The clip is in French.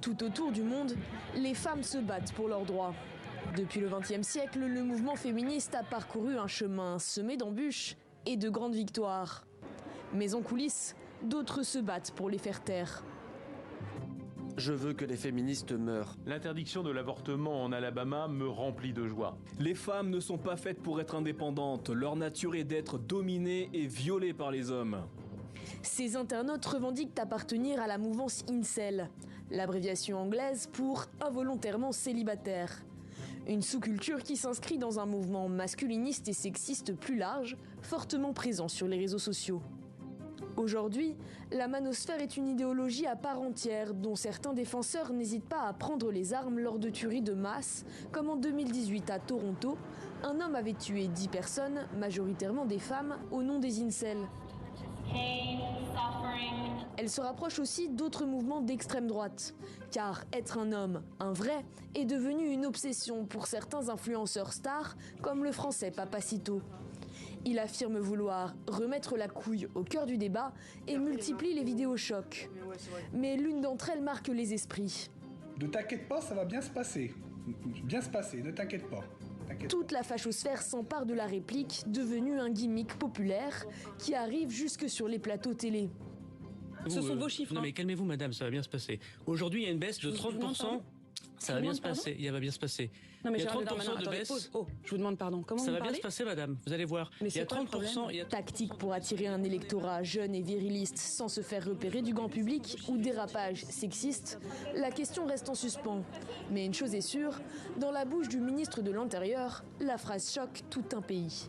Tout autour du monde, les femmes se battent pour leurs droits. Depuis le XXe siècle, le mouvement féministe a parcouru un chemin semé d'embûches et de grandes victoires. Mais en coulisses, d'autres se battent pour les faire taire. Je veux que les féministes meurent. L'interdiction de l'avortement en Alabama me remplit de joie. Les femmes ne sont pas faites pour être indépendantes. Leur nature est d'être dominées et violées par les hommes. Ces internautes revendiquent appartenir à la mouvance Incel, l'abréviation anglaise pour involontairement célibataire. Une sous-culture qui s'inscrit dans un mouvement masculiniste et sexiste plus large, fortement présent sur les réseaux sociaux. Aujourd'hui, la manosphère est une idéologie à part entière dont certains défenseurs n'hésitent pas à prendre les armes lors de tueries de masse, comme en 2018 à Toronto, un homme avait tué 10 personnes, majoritairement des femmes, au nom des incels. Elle se rapproche aussi d'autres mouvements d'extrême droite, car être un homme, un vrai, est devenu une obsession pour certains influenceurs stars, comme le français Papacito. Il affirme vouloir remettre la couille au cœur du débat et multiplie les vidéos chocs. Mais l'une d'entre elles marque les esprits. Ne t'inquiète pas, ça va bien se passer. Bien se passer, ne t'inquiète pas. Toute la fachosphère s'empare de la réplique, devenue un gimmick populaire, qui arrive jusque sur les plateaux télé. Ce sont vos chiffres. Non mais calmez-vous madame, ça va bien se passer. Aujourd'hui il y a une baisse de 30%. Ça va bien se passer, il va bien se passer. Non, mais il y a 30% de baisse. Pause. Oh, je vous demande pardon. Comment ça vous va parlez bien se passer, madame. Vous allez voir. Mais il y a 30%. Tactique pour attirer un électorat jeune et viriliste sans se faire repérer du grand public ou dérapage sexiste. La question reste en suspens. Mais une chose est sûre, dans la bouche du ministre de l'Intérieur, la phrase choque tout un pays.